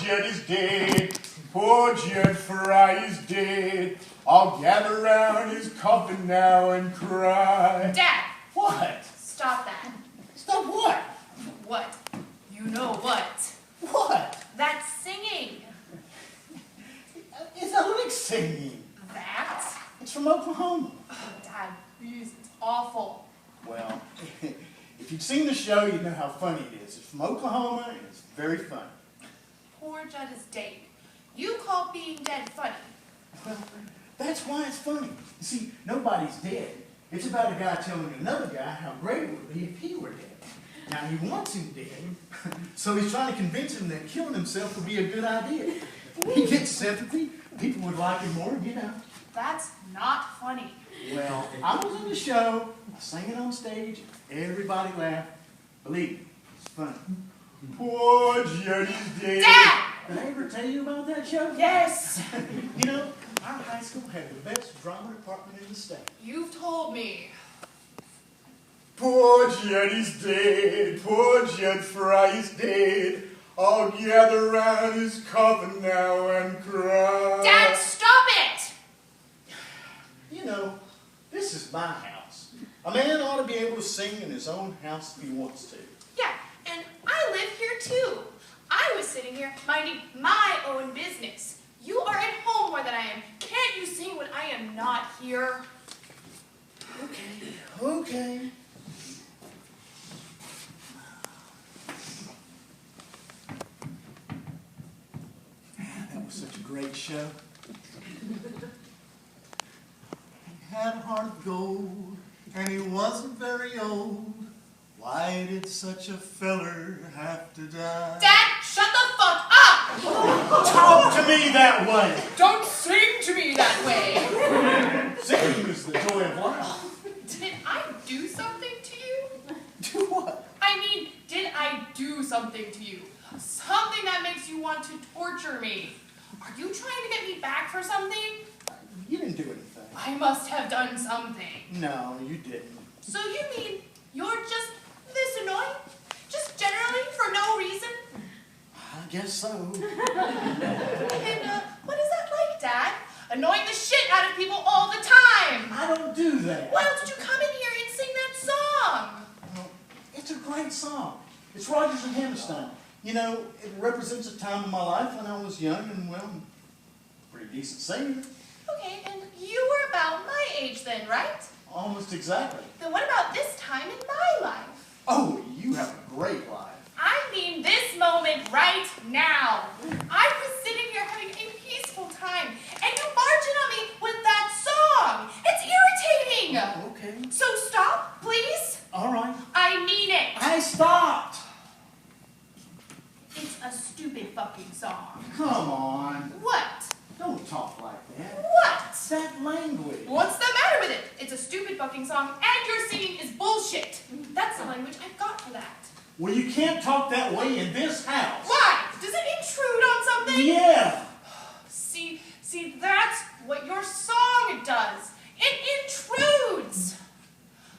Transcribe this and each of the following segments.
Jed is dead. Poor Jed Fry is dead. I'll gather round his coffin now and cry. Dad! What? Stop that. Stop what? What? You know what? What? That's singing. It's not like singing. That? It's from Oklahoma. Oh, Dad, please, it's awful. Well, if you've seen the show, you know how funny it is. It's from Oklahoma, and it's very funny. Poor Judd is dead. You call being dead funny. Well, that's why it's funny. You see, nobody's dead. It's about a guy telling another guy how great it would be if he were dead. Now, he wants him dead, so he's trying to convince him that killing himself would be a good idea. He gets sympathy. People would like him more, you know. That's not funny. Well, I was in the show, I sang it on stage, everybody laughed. Believe me, it's funny. Poor Jenny's dead. Dad! Did I ever tell you about that show? Yes! You know, our high school had the best drama department in the state. You've told me. Poor Jenny's dead, poor Jed Fry's dead. I'll gather round his coffin now and cry. Dad, stop it! You know, this is my house. A man ought to be able to sing in his own house if he wants to. Yeah, and I live here too. I was sitting here minding my own business. You are at home more than I am. Can't you sing when I am not here? Okay. That was such a great show. He had a heart of gold, and he wasn't very old. Why did such a feller have to die? Dad, shut the fuck up! Talk to me that way! Don't sing to me that way! Singing is the joy of life. Did I do something to you? Do what? I mean, did I do something to you? Something that makes you want to torture me? Are you trying to get me back for something? You didn't do anything. I must have done something. No, you didn't. So you mean you're just this annoying? Just generally for no reason? I guess so. And what is that like, Dad? Annoying the shit out of people all the time! I don't do that. Why else did you come in here and sing that song? Well, it's a great song. It's Rodgers and Hammerstein. You know, it represents a time in my life when I was young and, well, pretty decent singer. Okay, and you were about my age then, right? Almost exactly. Then what about this time in my life? Oh, you have a great life. I mean this moment right now. I was sitting here having a peaceful time, and you barge in on me with that song. It's irritating. Okay. So stop, please. All right. I mean it. I stopped. It's a stupid fucking song. Come on. What? Don't talk like that. What? That language. What's the matter with it? It's a stupid fucking song, and your singing is bullshit. That's the language I've got for that. Well, you can't talk that way in this house. Why? Does it intrude on something? Yeah. See, that's what your song does. It intrudes.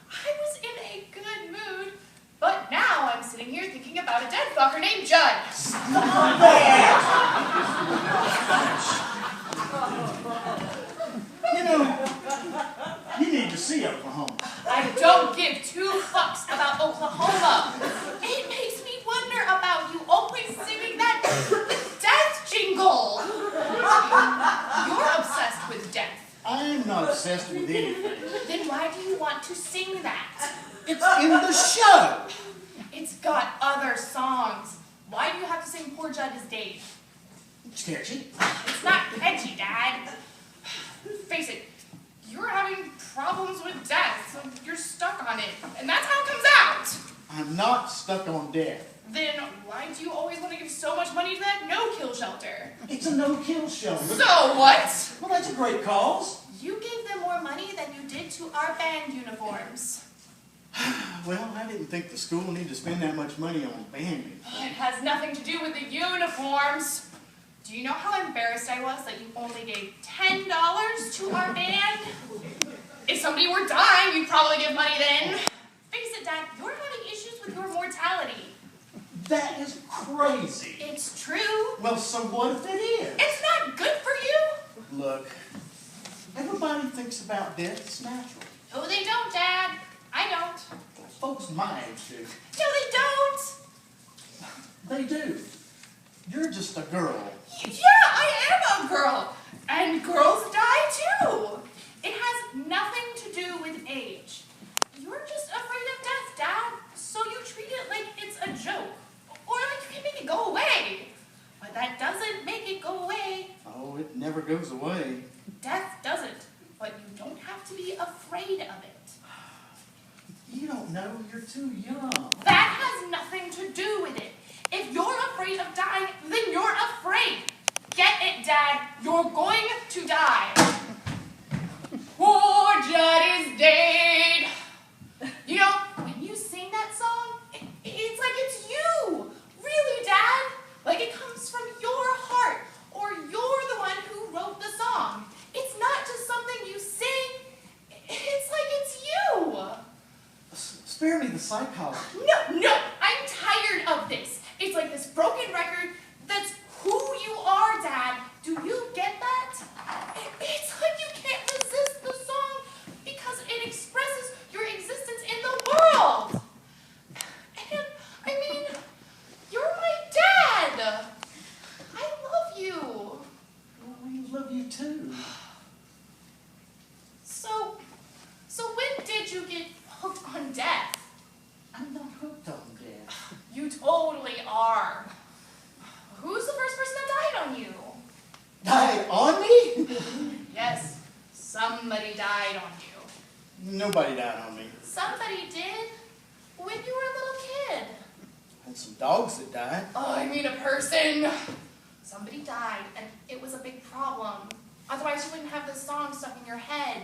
I was in a good mood, but now I'm sitting here thinking about a dead fucker named Judd. Stop that! You know, you need to see Oklahoma. I don't give two fucks about Oklahoma. It makes me wonder about you always singing that death jingle. You're obsessed with death. I'm not obsessed with anything. Then why do you want to sing that? It's in the show. It's got other songs. Why do you have to sing Poor Judd is Daid? It's catchy. It's not catchy, Dad. Face it, you're having problems with death, so you're stuck on it. And that's how it comes out. I'm not stuck on death. Then why do you always want to give so much money to that no-kill shelter? It's a no-kill show. So what? Well, that's a great cause. You gave them more money than you did to our band uniforms. Well, I didn't think the school needed to spend that much money on band uniforms. It has nothing to do with the uniforms. Do you know how embarrassed I was that you only gave $10 to our band? If somebody were dying, you'd probably give money then. Face it, Dad, you're having issues with your mortality. That is crazy. It's true. Well, so what if it is? It's not good for you. Look, everybody thinks about death as natural. No, they don't, Dad. I don't. Folks my age do. No, they don't. They do. You're just a girl. Yeah, I am a girl. And girls die too. It has nothing to do with age. You're just afraid of death, Dad. So you treat it like it's a joke. Or like you can make it go away. But that doesn't make it go away. Oh, it never goes away. Death doesn't. But you don't have to be afraid of it. You don't know. You're too young. That has nothing to do with it. If you're afraid of dying, then you're afraid. Get it, Dad. You're going to die. Poor Judd is Daid. You know, when you sing that song, it's like it's you. Really, Dad. Like it comes from your heart. Or you're the one who wrote the song. It's not just something you sing. It's like it's you. Spare me the psychology. No, I'm tired of this. It's like this broken record that's who you are, Dad. Do you get that? It's like you can't resist the song because it expresses your existence in the world. And, I mean, you're my dad. I love you. Well, we love you too. So when did you get hooked on death? I'm not hooked on death. You totally are. Who's the first person that died on you? Died on me? Yes, somebody died on you. Nobody died on me. Somebody did when you were a little kid. And some dogs that died. Oh, I mean a person. Somebody died, and it was a big problem. Otherwise, you wouldn't have this song stuck in your head.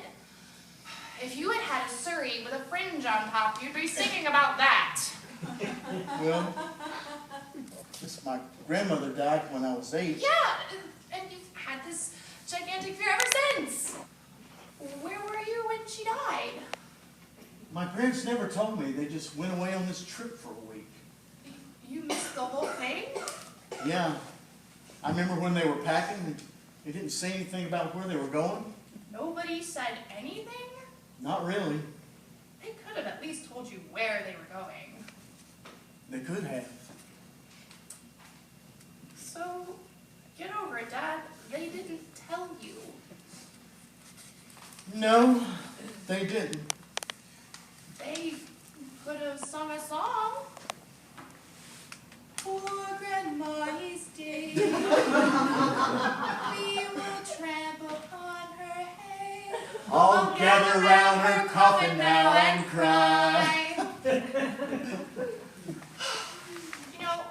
If you had had a Surrey with a fringe on top, you'd be singing about that. Well, just my grandmother died when I was 8. Yeah, and you've had this gigantic fear ever since. Where were you when she died? My parents never told me. They just went away on this trip for a week. You missed the whole thing? Yeah. I remember when they were packing, they didn't say anything about where they were going. Nobody said anything? Not really. They could have at least told you where they were going. They could have. So, get over it, Dad. They didn't tell you. No, they didn't. They could have sung a song. Poor Grandma is dead. We will tramp upon her hay. All gather round her coffin now and cry. You know,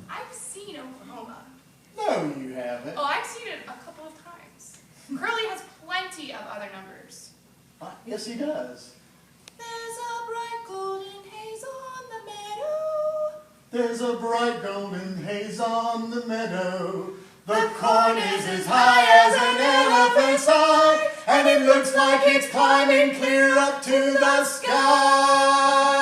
I've seen Oklahoma. No, you haven't. Oh, I've seen it a couple of times. Curly has plenty of other numbers. Yes, he does. There's a bright golden haze on the meadow. There's a bright golden haze on the meadow. The corn is as high as an elephant's eye, and it looks like it's climbing clear up to the sky.